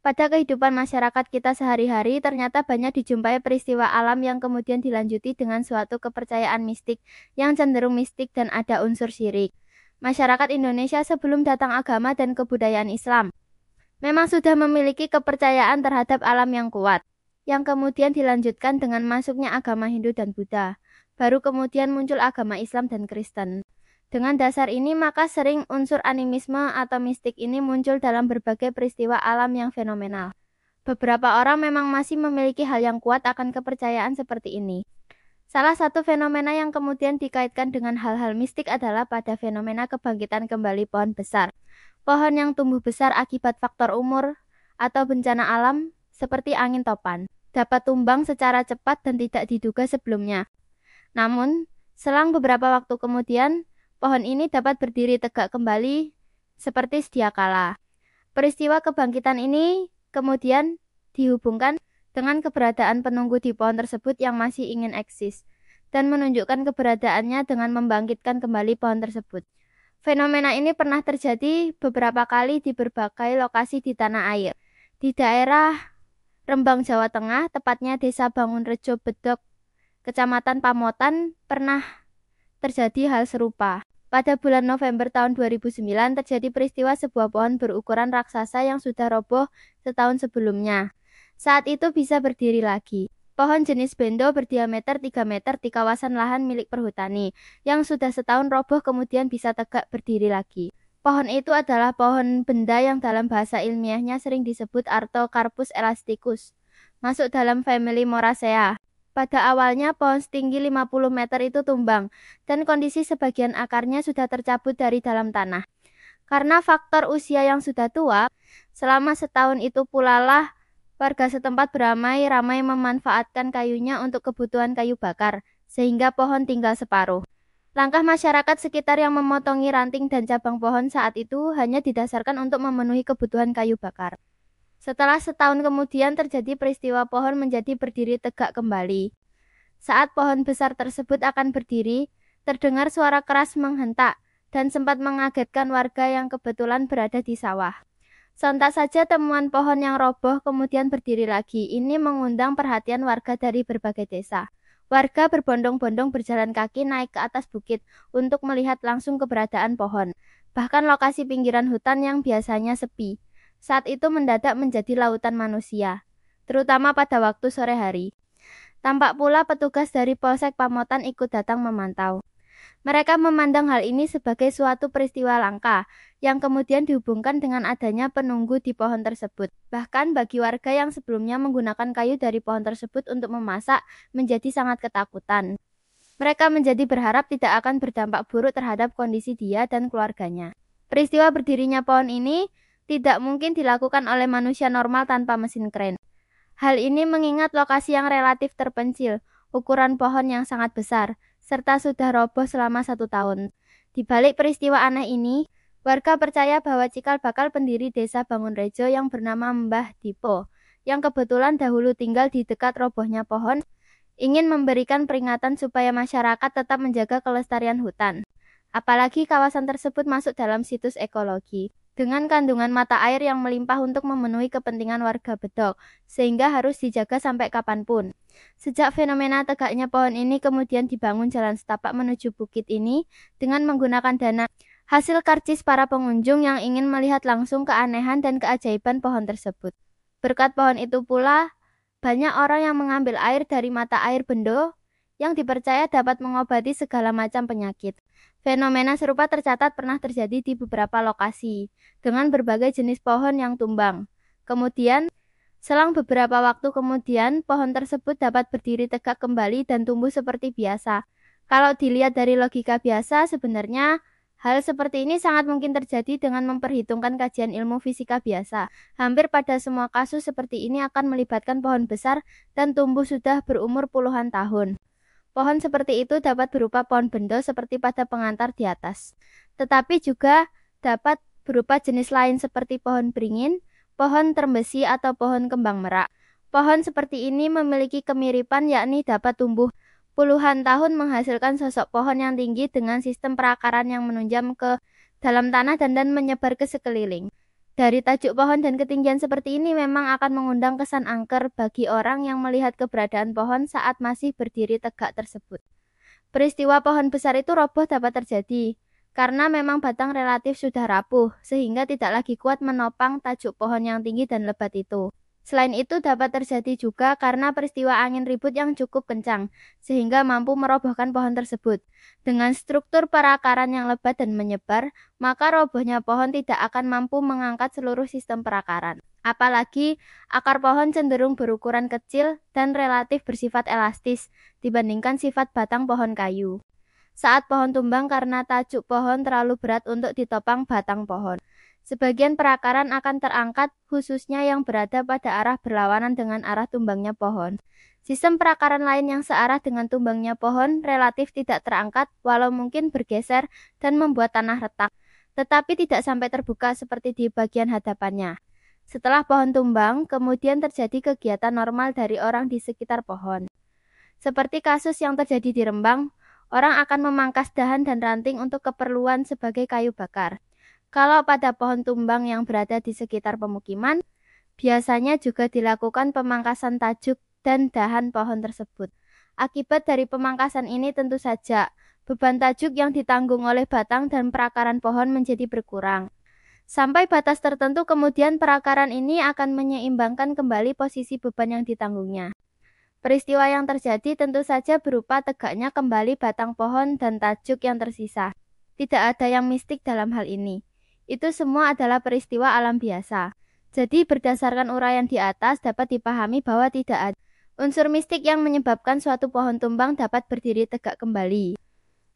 Pada kehidupan masyarakat kita sehari-hari, ternyata banyak dijumpai peristiwa alam yang kemudian dilanjuti dengan suatu kepercayaan mistik yang cenderung mistik dan ada unsur syirik. Masyarakat Indonesia sebelum datang agama dan kebudayaan Islam memang sudah memiliki kepercayaan terhadap alam yang kuat, yang kemudian dilanjutkan dengan masuknya agama Hindu dan Buddha. Baru kemudian muncul agama Islam dan Kristen. Dengan dasar ini, maka sering unsur animisme atau mistik ini muncul dalam berbagai peristiwa alam yang fenomenal. Beberapa orang memang masih memiliki hal yang kuat akan kepercayaan seperti ini. Salah satu fenomena yang kemudian dikaitkan dengan hal-hal mistik adalah pada fenomena kebangkitan kembali pohon besar. Pohon yang tumbuh besar akibat faktor umur atau bencana alam seperti angin topan dapat tumbang secara cepat dan tidak diduga sebelumnya. Namun, selang beberapa waktu kemudian, pohon ini dapat berdiri tegak kembali seperti sedia kala. Peristiwa kebangkitan ini kemudian dihubungkan dengan keberadaan penunggu di pohon tersebut yang masih ingin eksis dan menunjukkan keberadaannya dengan membangkitkan kembali pohon tersebut. Fenomena ini pernah terjadi beberapa kali di berbagai lokasi di tanah air. Di daerah Rembang, Jawa Tengah, tepatnya Desa Bangunrejo Bedok, Kecamatan Pamotan, pernah terjadi hal serupa. Pada bulan November tahun 2009 terjadi peristiwa sebuah pohon berukuran raksasa yang sudah roboh setahun sebelumnya. Saat itu bisa berdiri lagi. Pohon jenis bendo berdiameter 3 meter di kawasan lahan milik perhutani, yang sudah setahun roboh kemudian bisa tegak berdiri lagi. Pohon itu adalah pohon benda yang dalam bahasa ilmiahnya sering disebut Artocarpus elasticus, masuk dalam famili Moraceae. Pada awalnya pohon setinggi 50 meter itu tumbang, dan kondisi sebagian akarnya sudah tercabut dari dalam tanah. Karena faktor usia yang sudah tua, selama setahun itu pula lah warga setempat beramai-ramai memanfaatkan kayunya untuk kebutuhan kayu bakar, sehingga pohon tinggal separuh. Langkah masyarakat sekitar yang memotongi ranting dan cabang pohon saat itu hanya didasarkan untuk memenuhi kebutuhan kayu bakar. Setelah setahun kemudian terjadi peristiwa pohon menjadi berdiri tegak kembali. Saat pohon besar tersebut akan berdiri, terdengar suara keras menghentak dan sempat mengagetkan warga yang kebetulan berada di sawah. Sontak saja temuan pohon yang roboh kemudian berdiri lagi. Ini mengundang perhatian warga dari berbagai desa. Warga berbondong-bondong berjalan kaki naik ke atas bukit untuk melihat langsung keberadaan pohon. Bahkan lokasi pinggiran hutan yang biasanya sepi, saat itu mendadak menjadi lautan manusia, terutama pada waktu sore hari. Tampak pula petugas dari Polsek Pamotan ikut datang memantau. Mereka memandang hal ini sebagai suatu peristiwa langka, yang kemudian dihubungkan dengan adanya penunggu di pohon tersebut. Bahkan bagi warga yang sebelumnya menggunakan kayu dari pohon tersebut untuk memasak, menjadi sangat ketakutan. Mereka menjadi berharap tidak akan berdampak buruk terhadap kondisi dia dan keluarganya. Peristiwa berdirinya pohon ini tidak mungkin dilakukan oleh manusia normal tanpa mesin kren. Hal ini mengingat lokasi yang relatif terpencil, ukuran pohon yang sangat besar, serta sudah roboh selama 1 tahun. Di balik peristiwa aneh ini, warga percaya bahwa cikal bakal pendiri desa Bangunrejo yang bernama Mbah Dipo, yang kebetulan dahulu tinggal di dekat robohnya pohon, ingin memberikan peringatan supaya masyarakat tetap menjaga kelestarian hutan. Apalagi kawasan tersebut masuk dalam situs ekologi, dengan kandungan mata air yang melimpah untuk memenuhi kepentingan warga Bedok, sehingga harus dijaga sampai kapanpun. Sejak fenomena tegaknya pohon ini kemudian dibangun jalan setapak menuju bukit ini dengan menggunakan dana hasil karcis para pengunjung yang ingin melihat langsung keanehan dan keajaiban pohon tersebut. Berkat pohon itu pula, banyak orang yang mengambil air dari mata air bendo yang dipercaya dapat mengobati segala macam penyakit. Fenomena serupa tercatat pernah terjadi di beberapa lokasi, dengan berbagai jenis pohon yang tumbang. Kemudian, selang beberapa waktu kemudian, pohon tersebut dapat berdiri tegak kembali dan tumbuh seperti biasa. Kalau dilihat dari logika biasa, sebenarnya hal seperti ini sangat mungkin terjadi dengan memperhitungkan kajian ilmu fisika biasa. Hampir pada semua kasus seperti ini akan melibatkan pohon besar dan tumbuh sudah berumur puluhan tahun. Pohon seperti itu dapat berupa pohon bendo seperti pada pengantar di atas, tetapi juga dapat berupa jenis lain seperti pohon beringin, pohon trembesi atau pohon kembang merak. Pohon seperti ini memiliki kemiripan yakni dapat tumbuh puluhan tahun menghasilkan sosok pohon yang tinggi dengan sistem perakaran yang menunjam ke dalam tanah dan menyebar ke sekeliling. Dari tajuk pohon dan ketinggian seperti ini memang akan mengundang kesan angker bagi orang yang melihat keberadaan pohon saat masih berdiri tegak tersebut. Peristiwa pohon besar itu roboh dapat terjadi, karena memang batang relatif sudah rapuh, sehingga tidak lagi kuat menopang tajuk pohon yang tinggi dan lebat itu. Selain itu dapat terjadi juga karena peristiwa angin ribut yang cukup kencang, sehingga mampu merobohkan pohon tersebut. Dengan struktur perakaran yang lebat dan menyebar, maka robohnya pohon tidak akan mampu mengangkat seluruh sistem perakaran. Apalagi, akar pohon cenderung berukuran kecil dan relatif bersifat elastis dibandingkan sifat batang pohon kayu. Saat pohon tumbang karena tajuk pohon terlalu berat untuk ditopang batang pohon, sebagian perakaran akan terangkat, khususnya yang berada pada arah berlawanan dengan arah tumbangnya pohon. Sistem perakaran lain yang searah dengan tumbangnya pohon relatif tidak terangkat, walau mungkin bergeser dan membuat tanah retak, tetapi tidak sampai terbuka seperti di bagian hadapannya. Setelah pohon tumbang, kemudian terjadi kegiatan normal dari orang di sekitar pohon. Seperti kasus yang terjadi di Rembang, orang akan memangkas dahan dan ranting untuk keperluan sebagai kayu bakar. Kalau pada pohon tumbang yang berada di sekitar pemukiman, biasanya juga dilakukan pemangkasan tajuk dan dahan pohon tersebut. Akibat dari pemangkasan ini tentu saja, beban tajuk yang ditanggung oleh batang dan perakaran pohon menjadi berkurang. Sampai batas tertentu kemudian perakaran ini akan menyeimbangkan kembali posisi beban yang ditanggungnya. Peristiwa yang terjadi tentu saja berupa tegaknya kembali batang pohon dan tajuk yang tersisa. Tidak ada yang mistik dalam hal ini. Itu semua adalah peristiwa alam biasa. Jadi berdasarkan uraian di atas dapat dipahami bahwa tidak ada unsur mistik yang menyebabkan suatu pohon tumbang dapat berdiri tegak kembali.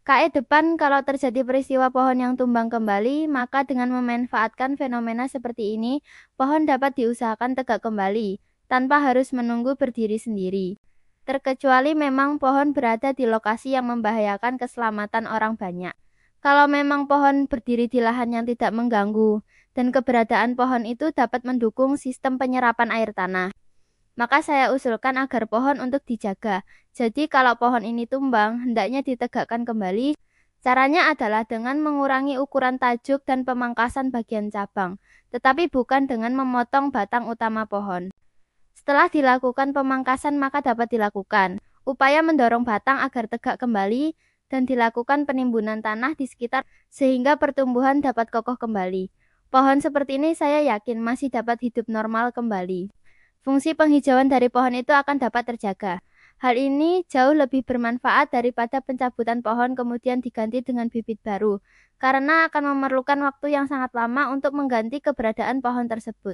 Depan kalau terjadi peristiwa pohon yang tumbang kembali, maka dengan memanfaatkan fenomena seperti ini, pohon dapat diusahakan tegak kembali, tanpa harus menunggu berdiri sendiri. Terkecuali memang pohon berada di lokasi yang membahayakan keselamatan orang banyak. Kalau memang pohon berdiri di lahan yang tidak mengganggu, dan keberadaan pohon itu dapat mendukung sistem penyerapan air tanah, maka saya usulkan agar pohon untuk dijaga. Jadi kalau pohon ini tumbang, hendaknya ditegakkan kembali. Caranya adalah dengan mengurangi ukuran tajuk dan pemangkasan bagian cabang, tetapi bukan dengan memotong batang utama pohon. Setelah dilakukan pemangkasan maka dapat dilakukan upaya mendorong batang agar tegak kembali, dan dilakukan penimbunan tanah di sekitar sehingga pertumbuhan dapat kokoh kembali. Pohon seperti ini saya yakin masih dapat hidup normal kembali. Fungsi penghijauan dari pohon itu akan dapat terjaga. Hal ini jauh lebih bermanfaat daripada pencabutan pohon kemudian diganti dengan bibit baru, karena akan memerlukan waktu yang sangat lama untuk mengganti keberadaan pohon tersebut.